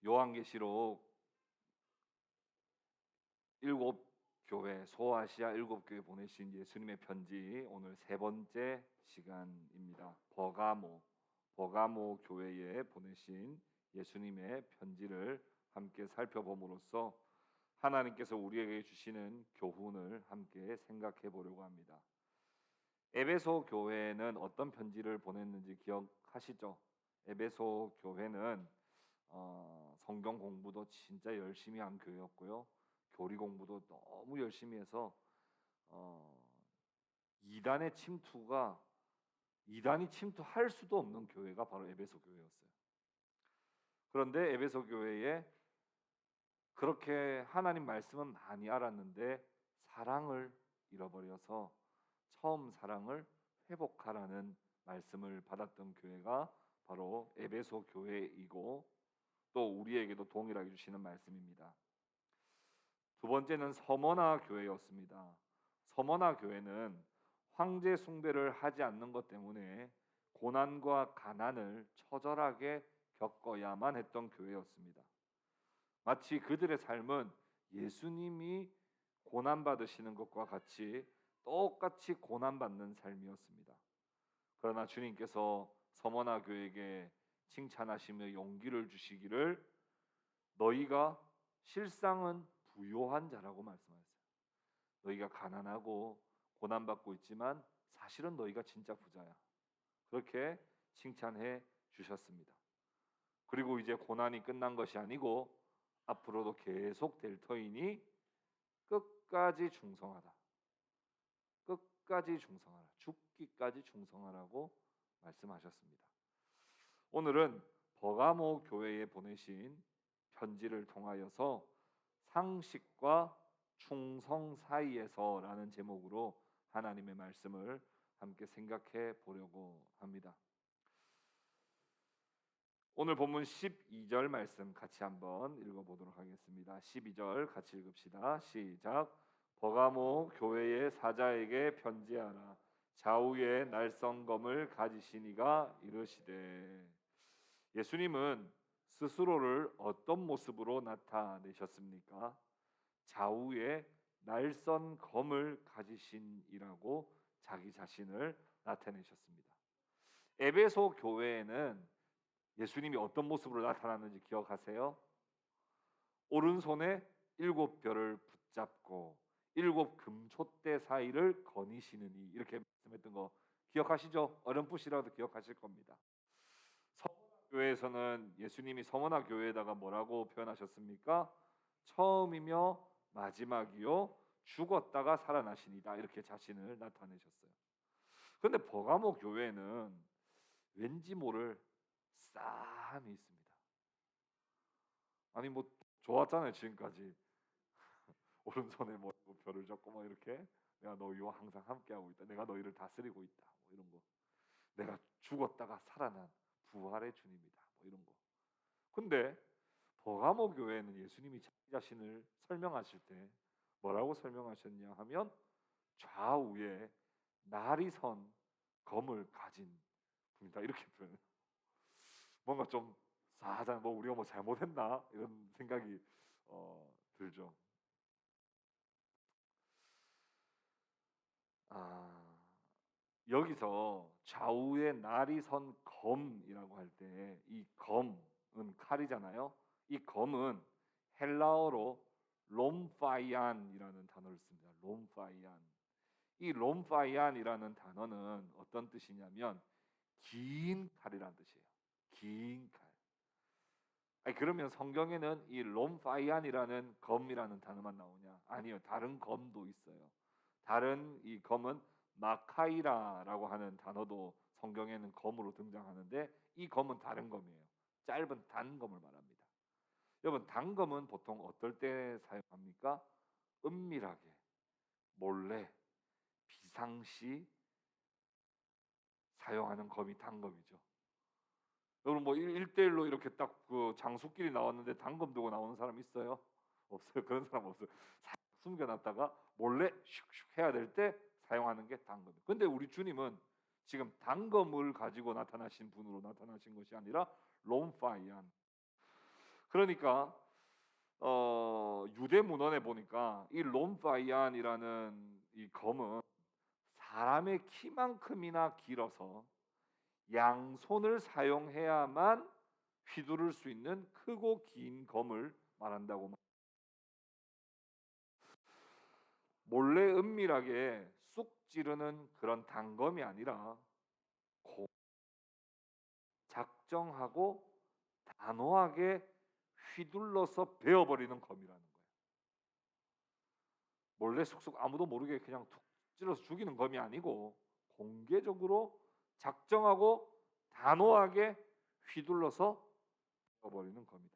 요한계시록 일곱 교회, 소아시아 일곱 교회 보내신 예수님의 편지, 오늘 세 번째 시간입니다. 버가모 교회에 보내신 예수님의 편지를 함께 살펴봄으로써 하나님께서 우리에게 주시는 교훈을 함께 생각해 보려고 합니다. 에베소 교회는 어떤 편지를 보냈는지 기억하시죠? 에베소 교회는 성경 공부도 진짜 열심히 한 교회였고요. 교리 공부도 너무 열심히 해서 이단의 침투가 이단이 침투할 수도 없는 교회가 바로 에베소 교회였어요. 그런데 에베소 교회에 그렇게 하나님 말씀은 많이 알았는데 사랑을 잃어버려서 처음 사랑을 회복하라는 말씀을 받았던 교회가 바로 에베소 교회이고, 또 우리에게도 동일하게 주시는 말씀입니다. 두 번째는 서머나 교회였습니다. 서머나 교회는 황제 숭배를 하지 않는 것 때문에 고난과 가난을 처절하게 겪어야만 했던 교회였습니다. 마치 그들의 삶은 예수님이 고난받으시는 것과 같이 똑같이 고난받는 삶이었습니다. 그러나 주님께서 서머나 교회에게 칭찬하시며 용기를 주시기를 너희가 실상은 부요한 자라고 말씀하셨어요. 너희가 가난하고 고난받고 있지만 사실은 너희가 진짜 부자야. 그렇게 칭찬해 주셨습니다. 그리고 이제 고난이 끝난 것이 아니고 앞으로도 계속 될 터이니 끝까지 충성하라. 끝까지 충성하라. 죽기까지 충성하라고 말씀하셨습니다. 오늘은 버가모 교회에 보내신 편지를 통하여서 상식과 충성 사이에서라는 제목으로 하나님의 말씀을 함께 생각해 보려고 합니다. 오늘 본문 12절 말씀 같이 한번 읽어보도록 하겠습니다. 12절 같이 읽읍시다. 시작. 버가모 교회의 사자에게 편지하라. 좌우에 날성검을 가지신 이가 이르시되. 예수님은 스스로를 어떤 모습으로 나타내셨습니까? 좌우에 날선 검을 가지신 이라고 자기 자신을 나타내셨습니다. 에베소 교회에는 예수님이 어떤 모습으로 나타났는지 기억하세요? 오른손에 7별을 붙잡고 7금촛대 사이를 거니시느니, 이렇게 말씀했던 거 기억하시죠? 어렴풋이라도 기억하실 겁니다. 서머나 교회에서는 예수님이 서머나 교회에다가 뭐라고 표현하셨습니까? 처음이며 마지막이요 죽었다가 살아나시니다, 이렇게 자신을 나타내셨어요. 그런데 버가모 교회는 왠지 모를 싸함이 있습니다. 아니 뭐 좋았잖아요 지금까지. 오른손에 뭐 별을 잡고 막 이렇게 내가 너희와 항상 함께하고 있다, 내가 너희를 다스리고 있다, 뭐 이런 거, 내가 죽었다가 살아난 부활의 주님이다, 뭐 이런 거. 근데 버가모 교회는 예수님이 자기 자신을 설명하실 때 뭐라고 설명하셨냐 하면 좌우에 날이 선 검을 가진 분이다, 이렇게 표현해요. 뭔가 좀 싸하잖아. 뭐 우리가 뭐 잘못했나 이런 생각이 들죠. 여기서 좌우에 날이 선 검이라고 할 때 이 검은 칼이잖아요. 이 검은 헬라어로 롬파이안이라는 단어를 씁니다. 롬파이안. 이 롬파이안이라는 단어는 어떤 뜻이냐면 긴 칼이라는 뜻이에요. 긴 칼. 아니, 그러면 성경에는 이 롬파이안이라는 검이라는 단어만 나오냐? 아니요, 다른 검도 있어요. 다른 이 검은 마카이라라고 하는 단어도 성경에는 검으로 등장하는데 이 검은 다른 검이에요. 짧은 단검을 말합니다. 여러분, 단검은 보통 어떨 때 사용합니까? 은밀하게, 몰래, 비상시 사용하는 검이 단검이죠. 여러분 뭐 1대1로 이렇게 딱 그 장수끼리 나왔는데 단검 들고 나오는 사람 있어요? 없어요. 그런 사람 없어요. 숨겨놨다가 몰래 슉슉 해야 될 때 사용하는 게 단검이에요. 근데 우리 주님은 지금 단검을 가지고 나타나신 분으로 나타나신 것이 아니라 롬파이안. 그러니까 유대 문헌에 보니까 이 롬파이안이라는 이 검은 사람의 키만큼이나 길어서 양손을 사용해야만 휘두를 수 있는 크고 긴 검을 말한다고. 몰래 은밀하게 쑥 찌르는 그런 단검이 아니라 작정하고 단호하게 휘둘러서 베어버리는 검이라는 거예요. 몰래 쑥쑥 아무도 모르게 그냥 툭 찔러서 죽이는 검이 아니고 공개적으로 작정하고 단호하게 휘둘러서 베어버리는 검이다.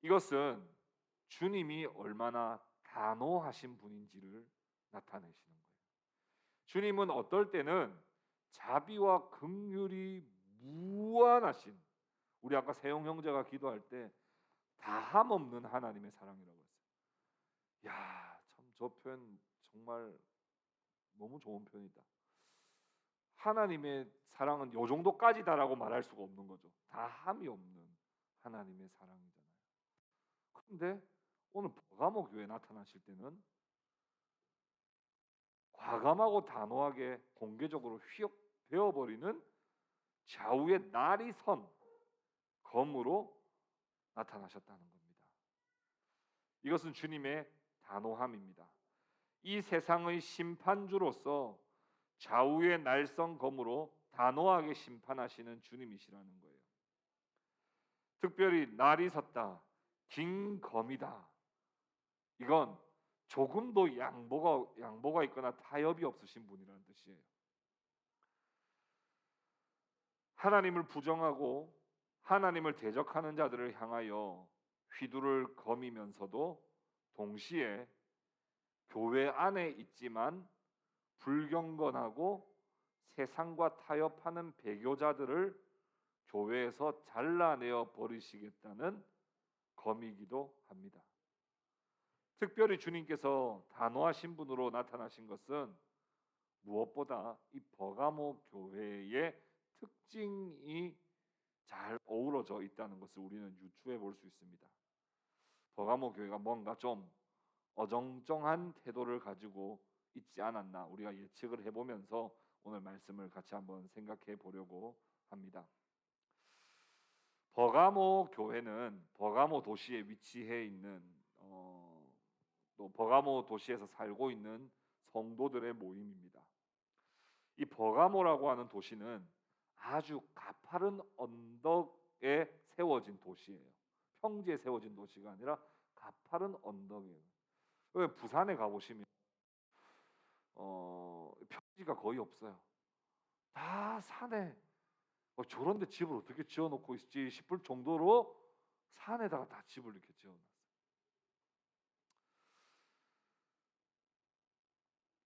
이것은 주님이 얼마나 단호하신 분인지를 나타내시는 거예요. 주님은 어떨 때는 자비와 긍휼이 무한하신, 우리 아까 세용 형제가 기도할 때 다함 없는 하나님의 사랑이라고 했어요. 야, 참 저 표현 정말 너무 좋은 표현이다. 하나님의 사랑은 요 정도까지다라고 말할 수가 없는 거죠. 다함이 없는 하나님의 사랑이잖아요. 그런데 오늘 버가모 교회에 나타나실 때는 과감하고 단호하게 공개적으로 휘어 베어버리는 좌우에 날이 선 검으로 나타나셨다는 겁니다. 이것은 주님의 단호함입니다. 이 세상의 심판주로서 좌우에 날선 검으로 단호하게 심판하시는 주님이시라는 거예요. 특별히 날이 섰다, 긴 검이다. 이건 조금도 양보가 있거나 타협이 없으신 분이라는 뜻이에요. 하나님을 부정하고 하나님을 대적하는 자들을 향하여 휘두를 검이면서도 동시에 교회 안에 있지만 불경건하고 세상과 타협하는 배교자들을 교회에서 잘라내어 버리시겠다는 검이기도 합니다. 특별히 주님께서 단호하신 분으로 나타나신 것은 무엇보다 이 버가모 교회의 특징이 잘 어우러져 있다는 것을 우리는 유추해 볼 수 있습니다. 버가모 교회가 뭔가 좀 어정쩡한 태도를 가지고 있지 않았나 우리가 예측을 해보면서 오늘 말씀을 같이 한번 생각해 보려고 합니다. 버가모 교회는 버가모 도시에 위치해 있는 또 버가모 도시에서 살고 있는 성도들의 모임입니다. 이 버가모라고 하는 도시는 아주 가파른 언덕에 세워진 도시예요. 평지에 세워진 도시가 아니라 가파른 언덕이에요. 왜 부산에 가보시면 평지가 거의 없어요. 다 산에 저런데 집을 어떻게 지어놓고 있지 싶을 정도로 산에다가 다 집을 이렇게 지어놨어요.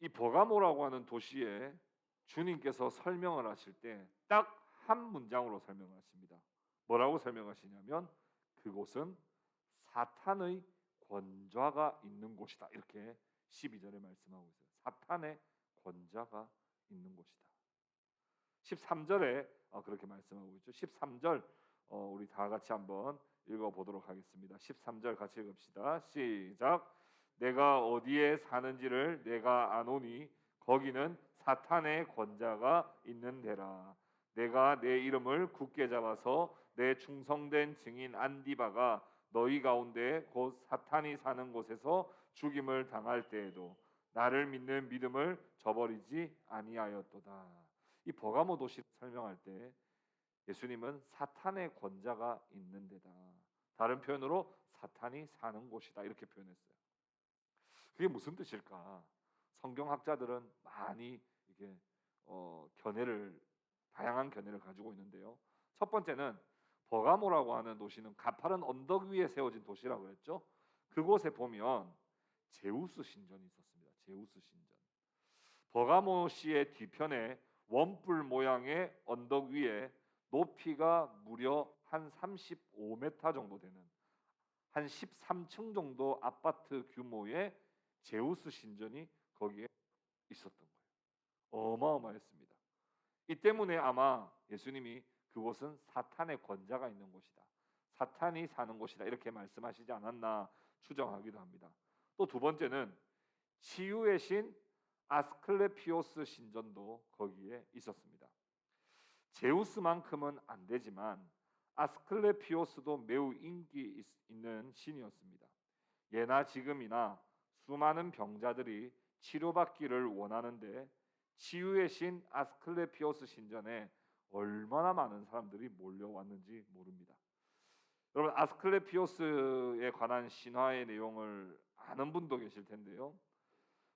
이 버가모라고 하는 도시에 주님께서 설명을 하실 때 딱 한 문장으로 설명을 하십니다. 뭐라고 설명하시냐면 그곳은 사탄의 권좌가 있는 곳이다. 이렇게 12절에 말씀하고 있어요. 사탄의 권좌가 있는 곳이다. 13절에 그렇게 말씀하고 있죠. 13절 우리 다 같이 한번 읽어보도록 하겠습니다. 13절 같이 읽읍시다. 시작. 내가 어디에 사는지를 내가 아노니 거기는 사탄의 권자가 있는 데라. 내가 내 이름을 굳게 잡아서 내 충성된 증인 안디바가 너희 가운데 곧 사탄이 사는 곳에서 죽임을 당할 때에도 나를 믿는 믿음을 저버리지 아니하였도다. 이 버가모 도시를 설명할 때 예수님은 사탄의 권자가 있는 데다. 다른 표현으로 사탄이 사는 곳이다. 이렇게 표현했어요. 그게 무슨 뜻일까? 성경학자들은 많이 이게 다양한 견해를 가지고 있는데요. 첫 번째는 버가모라고 하는 도시는 가파른 언덕 위에 세워진 도시라고 했죠. 그곳에 보면 제우스 신전이 있었습니다. 제우스 신전. 버가모시의 뒤편에 원뿔 모양의 언덕 위에 높이가 무려 한 35m 정도 되는 한 13층 정도 아파트 규모의 제우스 신전이 거기에 있었던 거예요. 어마어마했습니다. 이 때문에 아마 예수님이 그곳은 사탄의 권자가 있는 곳이다. 사탄이 사는 곳이다. 이렇게 말씀하시지 않았나 추정하기도 합니다. 또 두 번째는 치유의 신 아스클레피오스 신전도 거기에 있었습니다. 제우스만큼은 안 되지만 아스클레피오스도 매우 인기 있는 신이었습니다. 예나 지금이나 수많은 병자들이 치료받기를 원하는데 치유의 신 아스클레피오스 신전에 얼마나 많은 사람들이 몰려왔는지 모릅니다. 여러분, 아스클레피오스에 관한 신화의 내용을 아는 분도 계실 텐데요.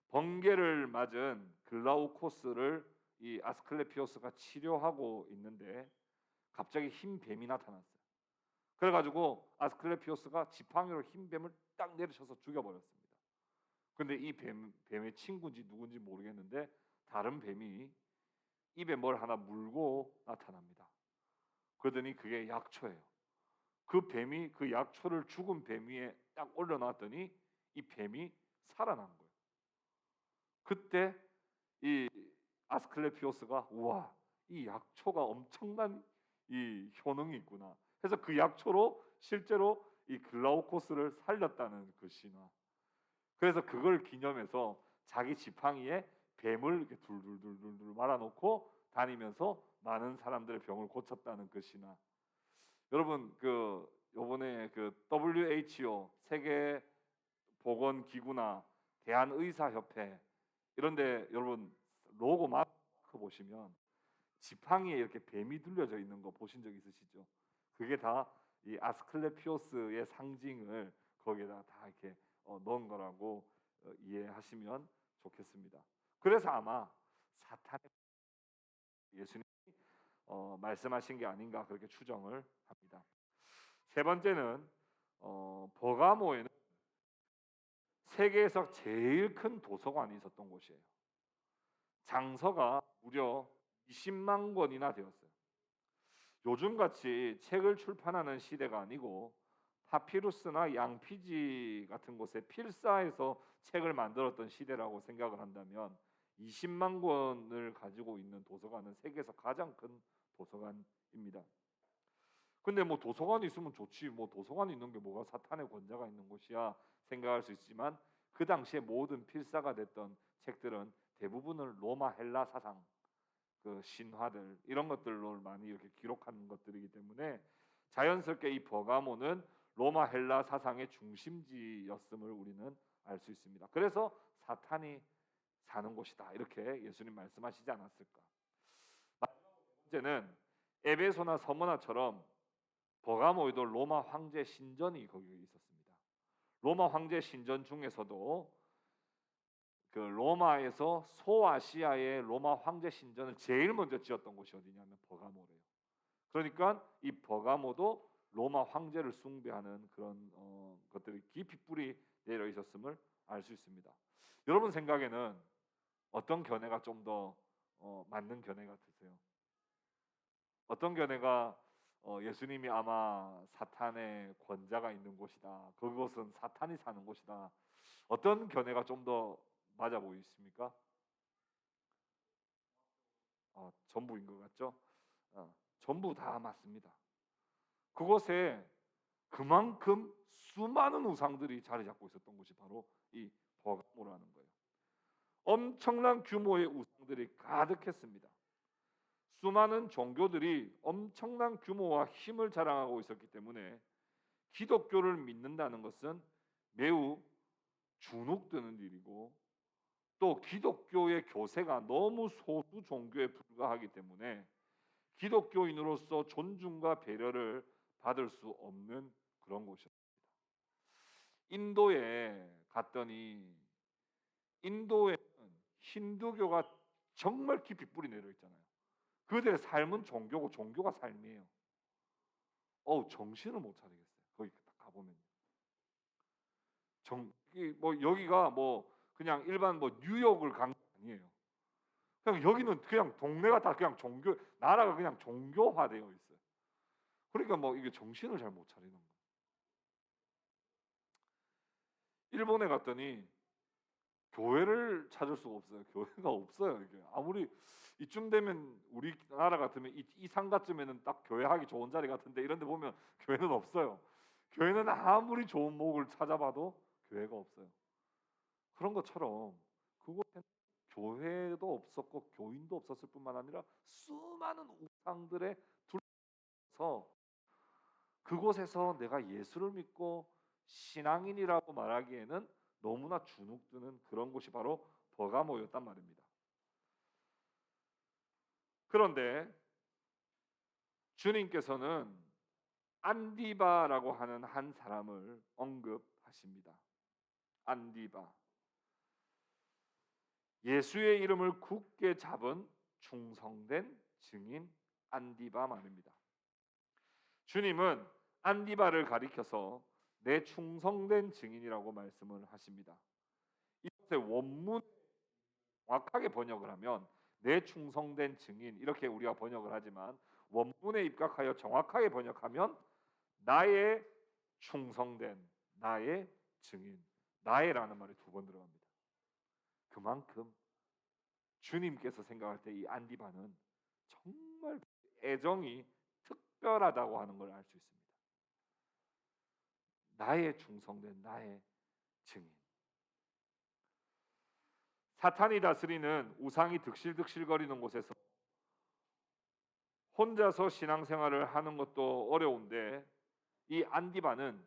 번개를 맞은 글라우코스를 이 아스클레피오스가 치료하고 있는데 갑자기 흰 뱀이 나타났어요. 그래가지고 아스클레피오스가 지팡이로 흰 뱀을 딱 내리쳐서 죽여버렸습니다. 근데 이 뱀의 친구인지 누군지 모르겠는데 다른 뱀이 입에 뭘 하나 물고 나타납니다. 그러더니 그게 약초예요. 그 뱀이 그 약초를 죽은 뱀 위에 딱 올려놨더니 이 뱀이 살아난 거예요. 그때 이 아스클레피오스가 우와, 이 약초가 엄청난 이 효능이 있구나. 그래서 그 약초로 실제로 이 글라우코스를 살렸다는 그 신화. 그래서 그걸 기념해서 자기 지팡이에 뱀을 이렇게 둘둘둘둘 말아놓고 다니면서 많은 사람들의 병을 고쳤다는 그 신화. 여러분, 그 요번에 그 WHO 세계 보건기구나 대한의사협회 이런데 여러분 로고 마크 보시면 지팡이에 이렇게 뱀이 둘려져 있는 거 보신 적 있으시죠? 그게 다 이 아스클레피오스의 상징을 거기에다 다 이렇게 넣은 거라고 이해하시면 좋겠습니다. 그래서 아마 사탄의 예수님이 말씀하신 게 아닌가 그렇게 추정을 합니다. 세 번째는 버가모에는 세계에서 제일 큰 도서관이 있었던 곳이에요. 장서가 무려 20만 권이나 되었어요. 요즘같이 책을 출판하는 시대가 아니고 파피루스나 양피지 같은 곳에 필사해서 책을 만들었던 시대라고 생각을 한다면 20만 권을 가지고 있는 도서관은 세계에서 가장 큰 도서관입니다. 근데 뭐 도서관이 있으면 좋지, 뭐 도서관이 있는 게 뭐가 사탄의 권자가 있는 곳이야 생각할 수 있지만 그 당시에 모든 필사가 됐던 책들은 대부분은 로마 헬라 사상 그 신화들 이런 것들로 많이 이렇게 기록한 것들이기 때문에 자연스럽게 이 버가모는 로마 헬라 사상의 중심지였음을 우리는 알 수 있습니다. 그래서 사탄이 사는 곳이다 이렇게 예수님 말씀하시지 않았을까. 번째는 에베소나 서머나처럼 버가모에도 로마 황제 신전이 거기에 있었습니다. 로마 황제 신전 중에서도 그 로마에서 소아시아의 로마 황제 신전을 제일 먼저 지었던 곳이 어디냐면 버가모래요. 그러니까 이 버가모도 로마 황제를 숭배하는 그런 것들이 깊이 뿌리 내려 있었음을 알 수 있습니다. 여러분 생각에는 어떤 견해가 좀 더 맞는 견해 같으세요? 어떤 견해가 예수님이 아마 사탄의 권자가 있는 곳이다. 그곳은 사탄이 사는 곳이다. 어떤 견해가 좀 더 맞아 보이십니까? 전부인 것 같죠? 전부 다 맞습니다. 그곳에 그만큼 수많은 우상들이 자리 잡고 있었던 곳이 바로 이 버가모라는 거예요. 엄청난 규모의 우상들이 가득했습니다. 수많은 종교들이 엄청난 규모와 힘을 자랑하고 있었기 때문에 기독교를 믿는다는 것은 매우 주눅드는 일이고 또 기독교의 교세가 너무 소수 종교에 불과하기 때문에 기독교인으로서 존중과 배려를 받을 수 없는 그런 곳이었습니다. 인도에 갔더니 인도에는 힌두교가 정말 깊이 뿌리 내려 있잖아요. 그들의 삶은 종교고 종교가 삶이에요. 정신을 못 차리겠어요. 거기 딱 가보면 뭐 여기가 뭐 그냥 일반 뭐 뉴욕을 간 게 아니에요. 그냥 여기는 그냥 동네가 다 그냥 종교 나라가 그냥 종교화되어 있어요. 그러니까 뭐 이게 정신을 잘 못 차리는 거예요. 일본에 갔더니 교회를 교회를 찾을 수가 없어요. 교회가 없어요. 이게 아무리 이쯤 되면 우리나라 같으면 이 상가쯤에는 딱 교회 하기 좋은 자리 같은데 이런데 보면 교회는 없어요. 교회는 아무리 좋은 목을 찾아봐도 교회가 없어요. 그런 것처럼 그곳에 교회도 없었고 교인도 없었을 뿐만 아니라 수많은 우상들에 둘러서 그곳에서 내가 예수를 믿고 신앙인이라고 말하기에는 너무나 주눅드는 그런 곳이 바로 버가모였단 말입니다. 그런데 주님께서는 안디바라고 하는 한 사람을 언급하십니다. 안디바. 예수의 이름을 굳게 잡은 충성된 증인 안디바 말입니다. 주님은 안디바를 가리켜서 내 충성된 증인이라고 말씀을 하십니다. 이것의 원문 정확하게 번역을 하면 내 충성된 증인 이렇게 우리가 번역을 하지만 원문에 입각하여 정확하게 번역하면 나의 충성된 나의 증인 나의라는 말이 두 번 들어갑니다. 그만큼 주님께서 생각할 때 이 안디바는 정말 애정이 특별하다고 하는 걸 알 수 있습니다. 나의 충성된 나의 증인. 사탄이 다스리는 우상이 득실득실거리는 곳에서 혼자서 신앙생활을 하는 것도 어려운데 이 안디바는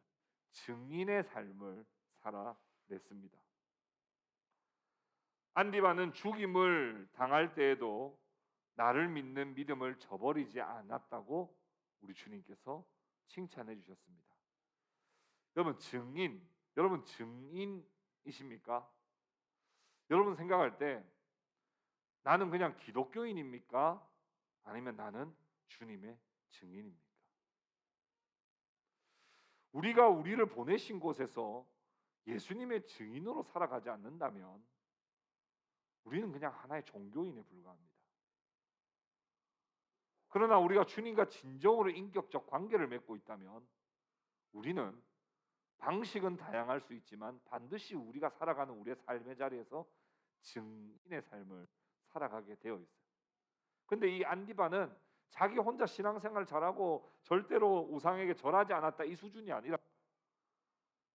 증인의 삶을 살아냈습니다. 안디바는 죽임을 당할 때에도 나를 믿는 믿음을 저버리지 않았다고 우리 주님께서 칭찬해 주셨습니다. 여러분 증인이십니까? 여러분 생각할 때 나는 그냥 기독교인입니까? 아니면 나는 주님의 증인입니까? 우리가 우리를 보내신 곳에서 예수님의 증인으로 살아가지 않는다면 우리는 그냥 하나의 종교인에 불과합니다. 그러나 우리가 주님과 진정으로 인격적 관계를 맺고 있다면 우리는 방식은 다양할 수 있지만 반드시 우리가 살아가는 우리의 삶의 자리에서 증인의 삶을 살아가게 되어 있어요. 근데 이 안디바는 자기 혼자 신앙생활 잘하고 절대로 우상에게 절하지 않았다 이 수준이 아니라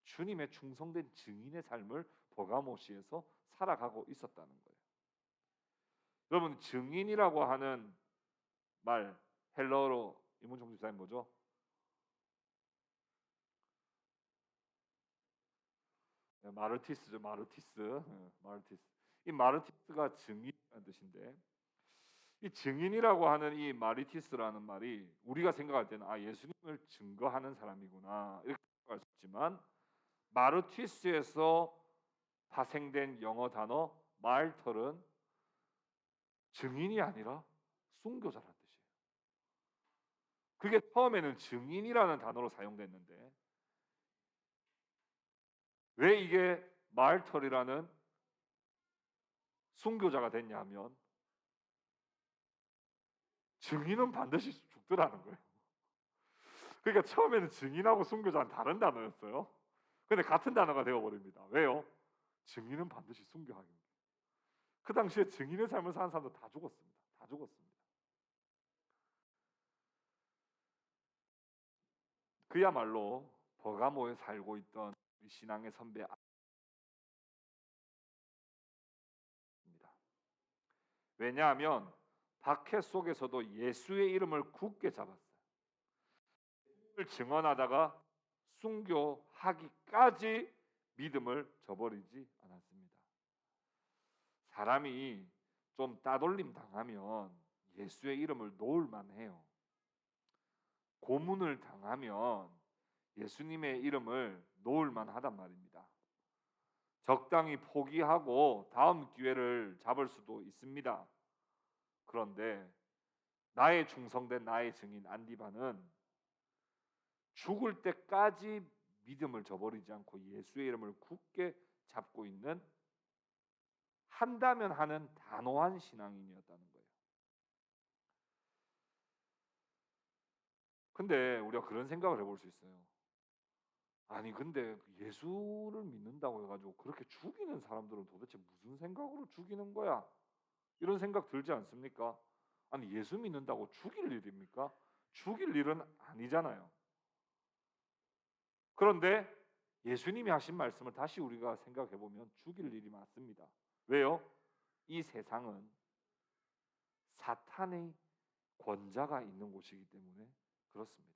주님의 충성된 증인의 삶을 버가모시에서 살아가고 있었다는 거예요. 여러분 증인이라고 하는 말 헬러어로 이문정 집사님 뭐죠? 마르티스죠. 마르티스. 마르티스. 이 마르티스가 증인이라는 뜻인데 이 증인이라고 하는 이 마르티스라는 말이 우리가 생각할 때는 아 예수님을 증거하는 사람이구나 이렇게 생각할 수 있지만 마르티스에서 파생된 영어 단어 말털은 증인이 아니라 순교자라는 뜻이에요. 그게 처음에는 증인이라는 단어로 사용됐는데 왜 이게 말털이라는 순교자가 됐냐면 증인은 반드시 죽더라는 거예요. 그러니까 처음에는 증인하고 순교자는 다른 단어였어요. 근데 같은 단어가 되어버립니다. 왜요? 증인은 반드시 순교하기. 그 당시에 증인의 삶을 사는 사람도 다 죽었습니다. 다 죽었습니다. 그야말로 버가모에 살고 있던 우리 신앙의 선배입니다. 왜냐하면 박해 속에서도 예수의 이름을 굳게 잡았어요. 을 증언하다가 순교하기까지 믿음을 저버리지 않았습니다. 사람이 좀 따돌림 당하면 예수의 이름을 놓을 만해요. 고문을 당하면 예수님의 이름을 놓을 만하단 말입니다. 적당히 포기하고 다음 기회를 잡을 수도 있습니다. 그런데 나의 충성된 나의 증인 안디바는 죽을 때까지 믿음을 저버리지 않고 예수의 이름을 굳게 잡고 있는 한다면 하는 단호한 신앙인이었다는 거예요. 근데 우리가 그런 생각을 해볼 수 있어요. 아니 근데 예수를 믿는다고 해가지고 그렇게 죽이는 사람들은 도대체 무슨 생각으로 죽이는 거야? 이런 생각 들지 않습니까? 아니 예수 믿는다고 죽일 일입니까? 죽일 일은 아니잖아요. 그런데 예수님이 하신 말씀을 다시 우리가 생각해 보면 죽일 일이 맞습니다. 왜요? 이 세상은 사탄의 권자가 있는 곳이기 때문에 그렇습니다.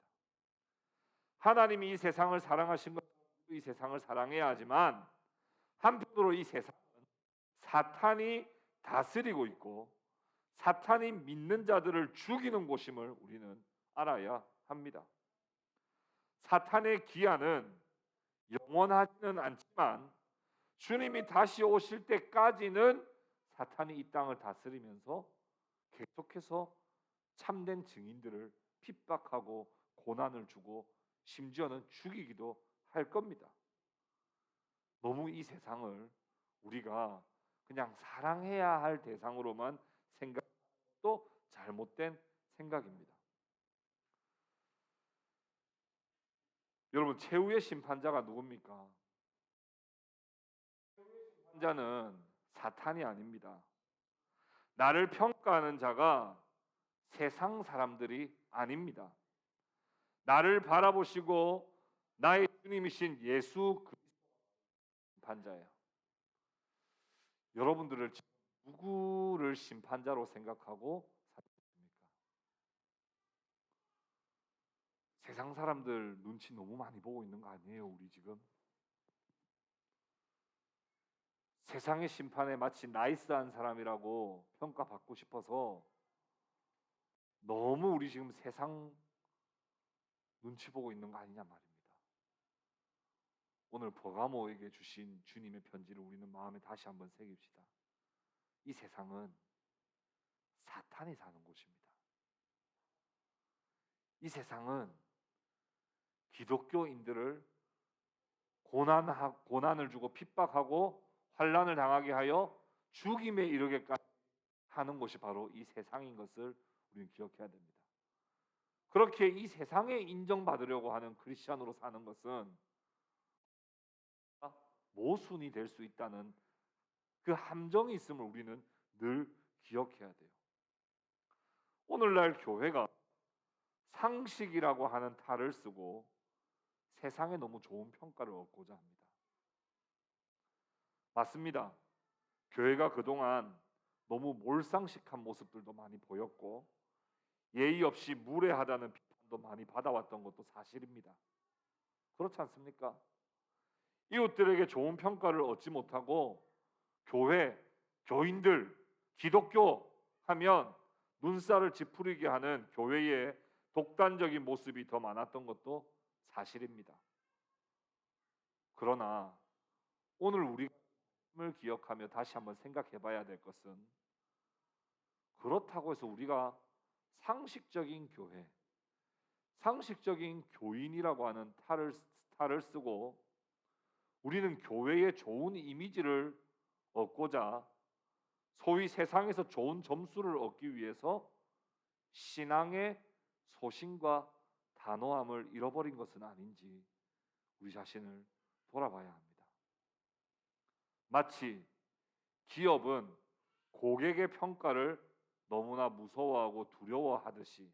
하나님이 이 세상을 사랑하신 것처럼 이 세상을 사랑해야 하지만 한편으로 이 세상은 사탄이 다스리고 있고 사탄이 믿는 자들을 죽이는 곳임을 우리는 알아야 합니다. 사탄의 기한은 영원하지는 않지만 주님이 다시 오실 때까지는 사탄이 이 땅을 다스리면서 계속해서 참된 증인들을 핍박하고 고난을 주고 심지어는 죽이기도 할 겁니다. 너무 이 세상을 우리가 그냥 사랑해야 할 대상으로만 생각도 잘못된 생각입니다. 여러분 최후의 심판자가 누굽니까? 심판자는 사탄이 아닙니다. 나를 평가하는 자가 세상 사람들이 아닙니다. 나를 바라보시고 나의 주님이신 예수 그리스도 심판자예요. 여러분들을 누구를 심판자로 생각하고 살습니까? 세상 사람들 눈치 너무 많이 보고 있는 거 아니에요, 우리 지금? 세상의 심판에 마치 나이스한 사람이라고 평가받고 싶어서 너무 우리 지금 세상 눈치 보고 있는 거 아니냐 말입니다. 오늘 버가모에게 주신 주님의 편지를 우리는 마음에 다시 한번 새깁시다. 이 세상은 사탄이 사는 곳입니다. 이 세상은 기독교인들을 고난을 주고 핍박하고 환난을 당하게 하여 죽임에 이르게까지 하는 것이 바로 이 세상인 것을 우리는 기억해야 됩니다. 그렇게 이 세상에 인정받으려고 하는 크리스천으로 사는 것은 모순이 될 수 있다는 그 함정이 있음을 우리는 늘 기억해야 돼요. 오늘날 교회가 상식이라고 하는 탈을 쓰고 세상에 너무 좋은 평가를 얻고자 합니다. 맞습니다. 교회가 그동안 너무 몰상식한 모습들도 많이 보였고 예의 없이 무례하다는 비판도 많이 받아왔던 것도 사실입니다. 그렇지 않습니까? 이웃들에게 좋은 평가를 얻지 못하고 교회, 교인들, 기독교 하면 눈살을 찌푸리게 하는 교회의 독단적인 모습이 더 많았던 것도 사실입니다. 그러나 오늘 우리가 기억하며 다시 한번 생각해 봐야 될 것은 그렇다고 해서 우리가 상식적인 교회, 상식적인 교인이라고 하는 탈을 쓰고 우리는 교회의 좋은 이미지를 얻고자 소위 세상에서 좋은 점수를 얻기 위해서 신앙의 소신과 단호함을 잃어버린 것은 아닌지 우리 자신을 돌아봐야 합니다. 마치 기업은 고객의 평가를 너무나 무서워하고 두려워하듯이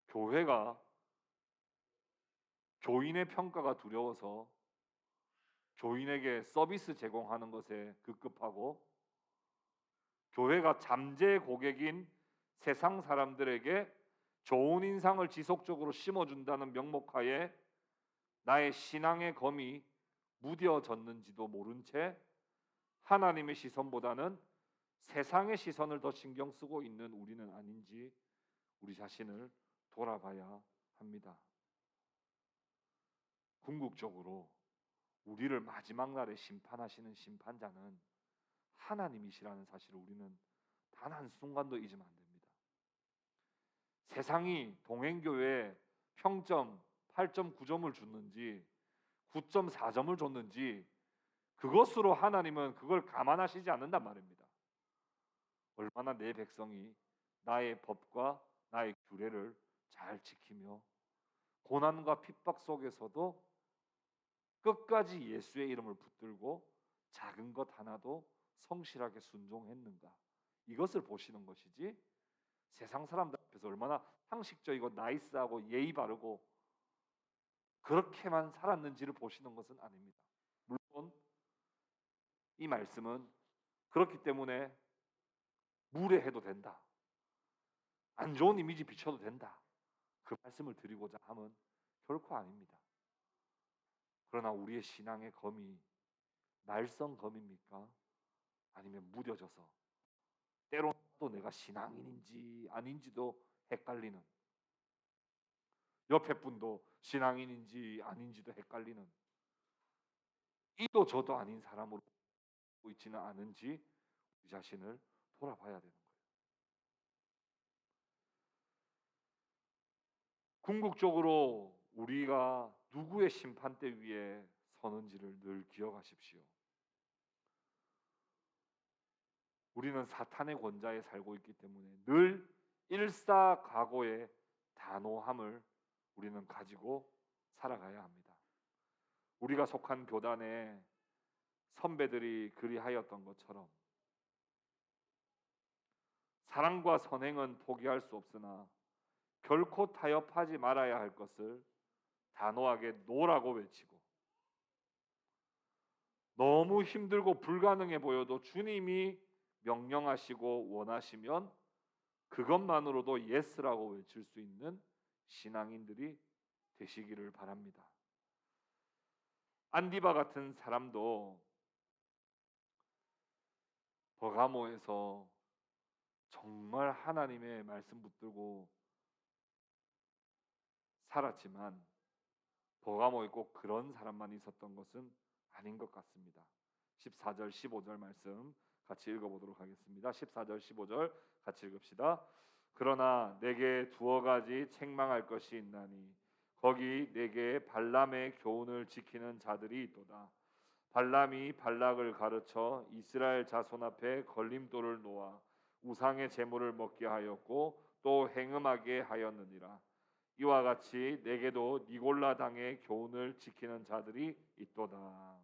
교회가 교인의 평가가 두려워서 교인에게 서비스 제공하는 것에 급급하고 교회가 잠재 고객인 세상 사람들에게 좋은 인상을 지속적으로 심어준다는 명목하에 나의 신앙의 검이 무뎌졌는지도 모른 채 하나님의 시선보다는 세상의 시선을 더 신경 쓰고 있는 우리는 아닌지 우리 자신을 돌아봐야 합니다. 궁극적으로 우리를 마지막 날에 심판하시는 심판자는 하나님이시라는 사실을 우리는 단 한순간도 잊으면 안 됩니다. 세상이 동행교회에 평점 8.9점을 줬는지 9.4점을 줬는지 그것으로 하나님은 그걸 감안하시지 않는단 말입니다. 얼마나 내 백성이 나의 법과 나의 규례를 잘 지키며 고난과 핍박 속에서도 끝까지 예수의 이름을 붙들고 작은 것 하나도 성실하게 순종했는가? 이것을 보시는 것이지, 세상 사람들 앞에서 얼마나 상식적이고 나이스하고 예의 바르고 그렇게만 살았는지를 보시는 것은 아닙니다. 물론 이 말씀은 그렇기 때문에 무례해도 된다, 안 좋은 이미지 비춰도 된다, 그 말씀을 드리고자 함은 결코 아닙니다. 그러나 우리의 신앙의 검이 날선 검입니까? 아니면 무뎌져서 때로는 또 내가 신앙인인지 아닌지도 헷갈리는, 옆에 분도 신앙인인지 아닌지도 헷갈리는, 이도 저도 아닌 사람으로 보고 있지는 않은지 우리 자신을 돌아봐야 되는 거예요. 궁극적으로 우리가 누구의 심판대 위에 서는지를 늘 기억하십시오. 우리는 사탄의 권좌에 살고 있기 때문에 늘 일사각오의 단호함을 우리는 가지고 살아가야 합니다. 우리가 속한 교단에 선배들이 그리하였던 것처럼 사랑과 선행은 포기할 수 없으나 결코 타협하지 말아야 할 것을 단호하게 노라고 외치고, 너무 힘들고 불가능해 보여도 주님이 명령하시고 원하시면 그것만으로도 예스라고 외칠 수 있는 신앙인들이 되시기를 바랍니다. 안디바 같은 사람도 버가모에서 정말 하나님의 말씀 붙들고 살았지만 버가모에 꼭 그런 사람만 있었던 것은 아닌 것 같습니다. 14절 15절 말씀 같이 읽어보도록 하겠습니다. 14절 15절 같이 읽읍시다. 그러나 내게 두어 가지 책망할 것이 있나니 거기 내게 발람의 교훈을 지키는 자들이 있도다. 발람이 발락을 가르쳐 이스라엘 자손 앞에 걸림돌을 놓아 우상의 제물을 먹게 하였고 또 행음하게 하였느니라. 이와 같이 내게도 니골라 당의 교훈을 지키는 자들이 있도다.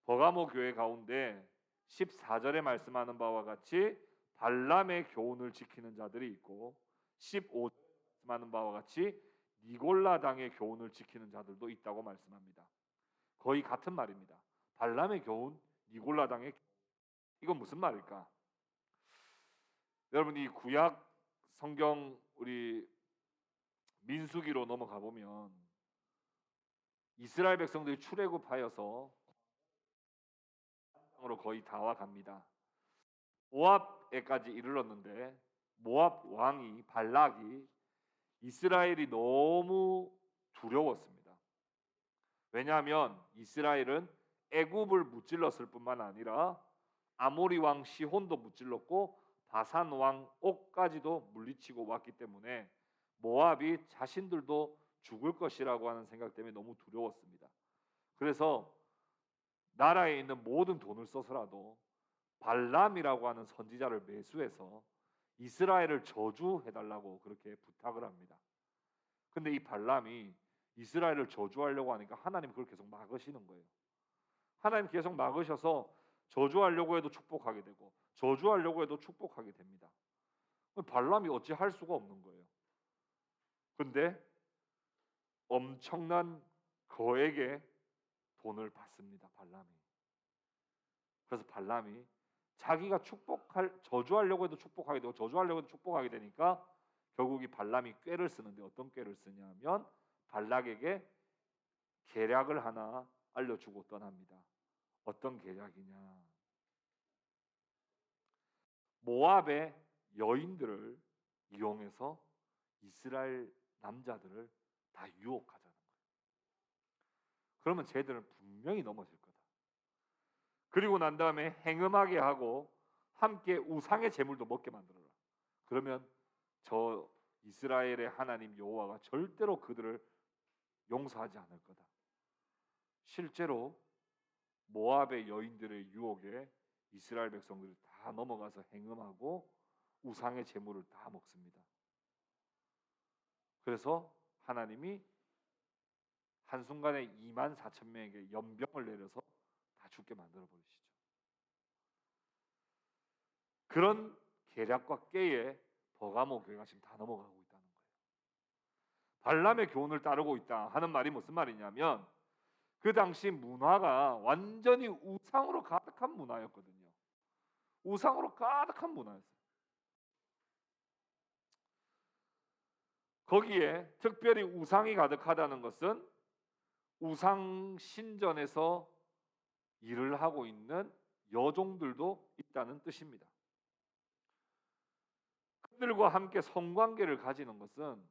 버가모 교회 가운데 14절에 말씀하는 바와 같이 발람의 교훈을 지키는 자들이 있고 15절에 말씀하는 바와 같이 니골라 당의 교훈을 지키는 자들도 있다고 말씀합니다. 거의 같은 말입니다. 발람의 교훈, 니골라 당의 교훈. 이건 무슨 말일까? 여러분, 이 구약 성경 우리 민수기로 넘어가 보면 이스라엘 백성들이 출애굽하여서 으로 거의 다 와갑니다. 모압에까지 이르렀는데 모압 왕이 발락이 이스라엘이 너무 두려웠습니다. 왜냐하면 이스라엘은 애굽을 무찔렀을 뿐만 아니라 아모리 왕 시혼도 무찔렀고 바산 왕 옥까지도 물리치고 왔기 때문에 모압이 자신들도 죽을 것이라고 하는 생각 때문에 너무 두려웠습니다. 그래서 나라에 있는 모든 돈을 써서라도 발람이라고 하는 선지자를 매수해서 이스라엘을 저주해달라고 그렇게 부탁을 합니다. 근데 이 발람이 이스라엘을 저주하려고 하니까 하나님 그걸 계속 막으시는 거예요. 하나님 계속 막으셔서 저주하려고 해도 축복하게 되고 저주하려고 해도 축복하게 됩니다. 발람이 어찌 할 수가 없는 거예요. 근데 엄청난 거액의 돈을 받습니다. 발람이. 그래서 발람이 자기가 저주하려고 해도 축복하게 되고 저주하려고 해도 축복하게 되니까 결국 이 발람이 꾀를 쓰는데 어떤 꾀를 쓰냐면 발락에게 계략을 하나 알려주고 떠납니다. 어떤 계략이냐? 모압의 여인들을 이용해서 이스라엘 남자들을 다 유혹하자는 거예요. 그러면 쟤들은 분명히 넘어질 거다. 그리고 난 다음에 행음하게 하고 함께 우상의 제물도 먹게 만들어라. 그러면 저 이스라엘의 하나님 여호와가 절대로 그들을 용서하지 않을 거다. 실제로 모압의 여인들의 유혹에 이스라엘 백성들이 다 넘어가서 행음하고 우상의 제물을 다 먹습니다. 그래서 하나님이 한순간에 24,000명에게 연병을 내려서 다 죽게 만들어 버리시죠. 그런 계략과 깨에 버가모 교회가 지금 다 넘어가고 있다는 거예요. 발람의 교훈을 따르고 있다 하는 말이 무슨 말이냐면 그 당시 문화가 완전히 우상으로 가득한 문화였거든요. 우상으로 가득한 문화였어요. 거기에 특별히 우상이 가득하다는 것은 우상 신전에서 일을 하고 있는 여종들도 있다는 뜻입니다. 그들과 함께 성관계를 가지는 것은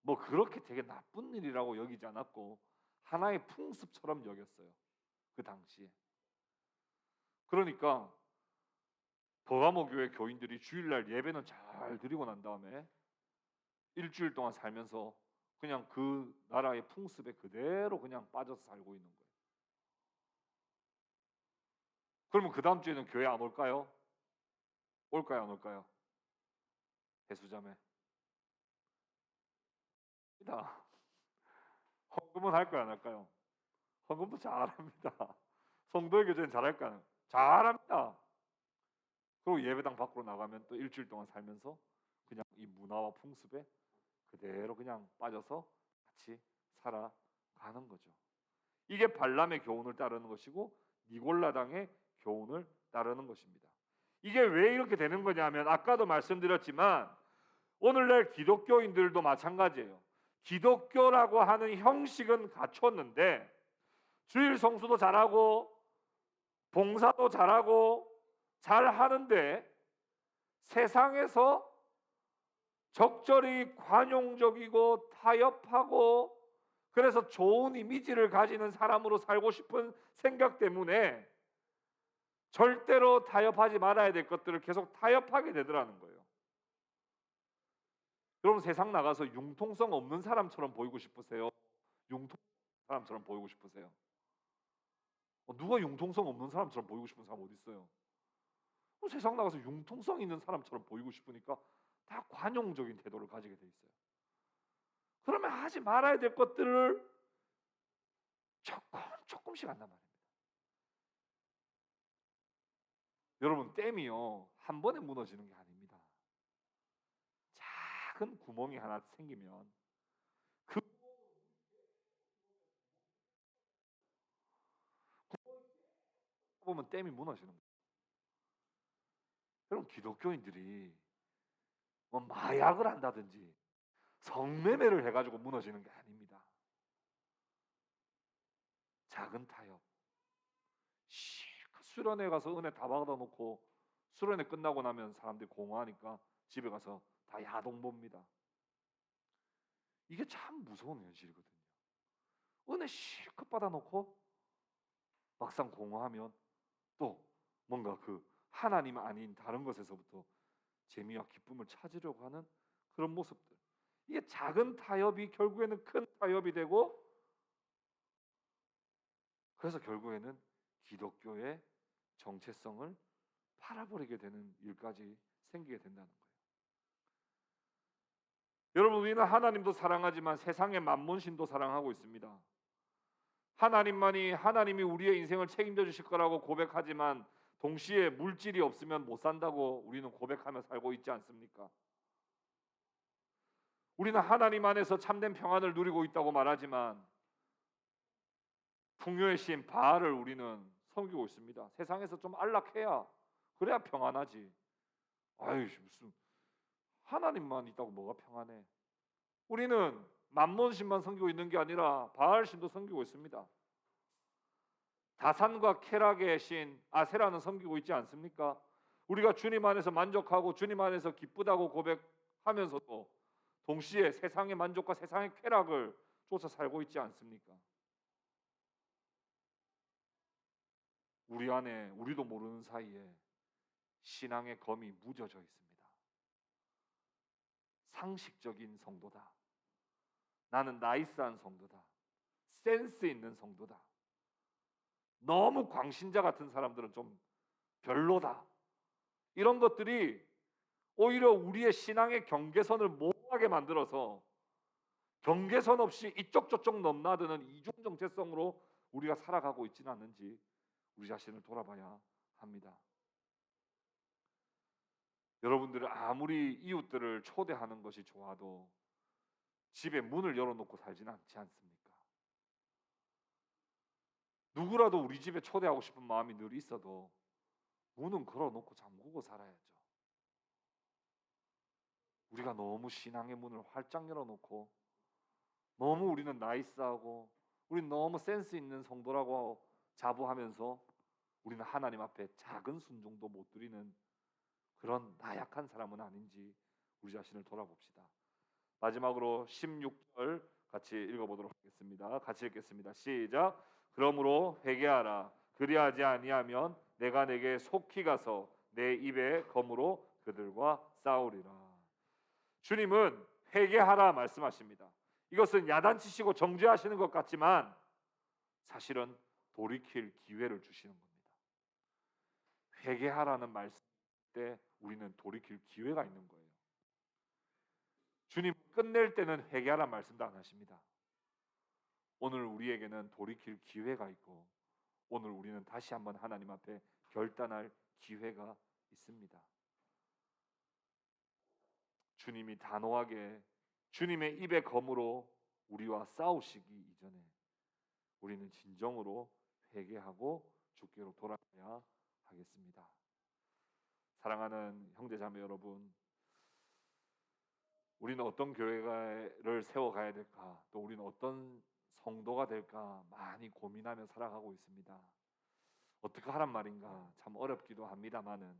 뭐 그렇게 되게 나쁜 일이라고 여기지 않았고 하나의 풍습처럼 여겼어요. 그 당시에. 그러니까 버가모 교회 교인들이 주일날 예배는 잘 드리고 난 다음에 일주일 동안 살면서 그냥 그 나라의 풍습에 그대로 그냥 빠져서 살고 있는 거예요. 그러면 그 다음 주에는 교회 안 올까요? 올까요, 안 올까요? 해수자매. 헌금은 할까요, 안 할까요? 헌금도 잘합니다. 성도의 교제는 잘할까요? 잘합니다. 그리고 예배당 밖으로 나가면 또 일주일 동안 살면서 그냥 이 문화와 풍습에 그대로 그냥 빠져서 같이 살아가는 거죠. 이게 발람의 교훈을 따르는 것이고 니골라당의 교훈을 따르는 것입니다. 이게 왜 이렇게 되는 거냐면 아까도 말씀드렸지만 오늘날 기독교인들도 마찬가지예요. 기독교라고 하는 형식은 갖췄는데 주일 성수도 잘하고 봉사도 잘하고 잘하는데 세상에서 적절히 관용적이고 타협하고 그래서 좋은 이미지를 가지는 사람으로 살고 싶은 생각 때문에 절대로 타협하지 말아야 될 것들을 계속 타협하게 되더라는 거예요. 여러분 세상 나가서 융통성 없는 사람처럼 보이고 싶으세요? 융통 사람처럼 보이고 싶으세요? 누가 융통성 없는 사람처럼 보이고 싶은 사람 어디 있어요? 세상 나가서 융통성 있는 사람처럼 보이고 싶으니까 다 관용적인 태도를 가지게 돼 있어요. 그러면 하지 말아야 될 것들을 조금씩 한단 말입니다. 여러분 댐이요 한 번에 무너지는 게 아닙니다. 작은 구멍이 하나 생기면 그 보면 댐이 무너지는 거예요. 여러분 기독교인들이 뭐 마약을 한다든지 성매매를 해가지고 무너지는 게 아닙니다. 작은 타협. 실컷 수련회 가서 은혜 다 받아놓고 수련회 끝나고 나면 사람들이 공허하니까 집에 가서 다 야동 봅니다. 이게 참 무서운 현실이거든요. 은혜 실컷 받아놓고 막상 공허하면 또 뭔가 그 하나님 아닌 다른 것에서부터 재미와 기쁨을 찾으려고 하는 그런 모습들. 이게 작은 타협이 결국에는 큰 타협이 되고 그래서 결국에는 기독교의 정체성을 팔아버리게 되는 일까지 생기게 된다는 거예요. 여러분 우리는 하나님도 사랑하지만 세상의 만몬신도 사랑하고 있습니다. 하나님이 우리의 인생을 책임져 주실 거라고 고백하지만 동시에 물질이 없으면 못 산다고 우리는 고백하며 살고 있지 않습니까? 우리는 하나님 안에서 참된 평안을 누리고 있다고 말하지만 풍요의 신 바알을 우리는 섬기고 있습니다. 세상에서 좀 안락해야 그래야 평안하지. 아유 무슨 하나님만 있다고 뭐가 평안해? 우리는 만몬신만 섬기고 있는 게 아니라 바알신도 섬기고 있습니다. 다산과 쾌락의 신 아세라는 섬기고 있지 않습니까? 우리가 주님 안에서 만족하고 주님 안에서 기쁘다고 고백하면서도 동시에 세상의 만족과 세상의 쾌락을 쫓아 살고 있지 않습니까? 우리 안에 우리도 모르는 사이에 신앙의 검이 무뎌져 있습니다. 상식적인 성도다. 나는 나이스한 성도다. 센스 있는 성도다. 너무 광신자 같은 사람들은 좀 별로다. 이런 것들이 오히려 우리의 신앙의 경계선을 모호하게 만들어서 경계선 없이 이쪽 저쪽 넘나드는 이중 정체성으로 우리가 살아가고 있지는 않는지 우리 자신을 돌아봐야 합니다. 여러분들은 아무리 이웃들을 초대하는 것이 좋아도 집에 문을 열어놓고 살지는 않지 않습니까? 누구라도 우리 집에 초대하고 싶은 마음이 늘 있어도 문은 걸어놓고 잠그고 살아야죠. 우리가 너무 신앙의 문을 활짝 열어놓고 너무 우리는 나이스하고 우리는 너무 센스 있는 성도라고 자부하면서 우리는 하나님 앞에 작은 순종도 못 드리는 그런 나약한 사람은 아닌지 우리 자신을 돌아봅시다. 마지막으로 16절 같이 읽어보도록 하겠습니다. 같이 읽겠습니다. 시작. 그러므로 회개하라. 그리하지 아니하면 내가 내게 속히 가서 내 입에 검으로 그들과 싸우리라. 주님은 회개하라 말씀하십니다. 이것은 야단치시고 정죄하시는 것 같지만 사실은 돌이킬 기회를 주시는 겁니다. 회개하라는 말씀 때 우리는 돌이킬 기회가 있는 거예요. 주님 끝낼 때는 회개하라는 말씀도 안 하십니다. 오늘 우리에게는 돌이킬 기회가 있고 오늘 우리는 다시 한번 하나님 앞에 결단할 기회가 있습니다. 주님이 단호하게 주님의 입의 검으로 우리와 싸우시기 이전에 우리는 진정으로 회개하고 주께로 돌아가야 하겠습니다. 사랑하는 형제자매 여러분, 우리는 어떤 교회를 세워가야 될까, 또 우리는 어떤 성도가 될까 많이 고민하며 살아가고 있습니다. 어떻게 하란 말인가 참 어렵기도 합니다마는,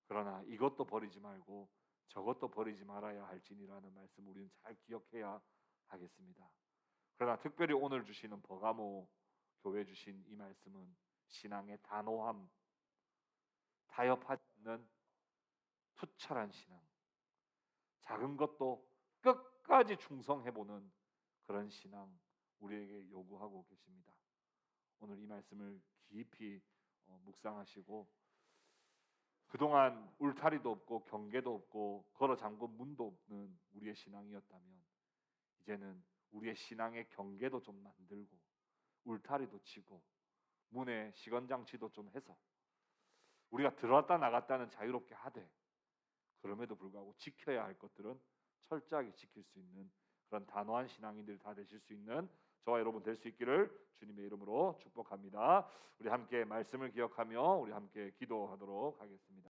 그러나 이것도 버리지 말고 저것도 버리지 말아야 할지니라는 말씀 우리는 잘 기억해야 하겠습니다. 그러나 특별히 오늘 주시는 버가모 교회 주신 이 말씀은 신앙의 단호함, 타협하지 않는 투철한 신앙, 작은 것도 끝까지 충성해보는 그런 신앙 우리에게 요구하고 계십니다. 오늘 이 말씀을 깊이 묵상하시고 그동안 울타리도 없고 경계도 없고 걸어 잠근 문도 없는 우리의 신앙이었다면 이제는 우리의 신앙의 경계도 좀 만들고 울타리도 치고 문에 시건장치도 좀 해서 우리가 들어왔다 나갔다는 자유롭게 하되 그럼에도 불구하고 지켜야 할 것들은 철저하게 지킬 수 있는 그런 단호한 신앙인들 다 되실 수 있는 저와 여러분 될 수 있기를 주님의 이름으로 축복합니다. 우리 함께 말씀을 기억하며 우리 함께 기도하도록 하겠습니다.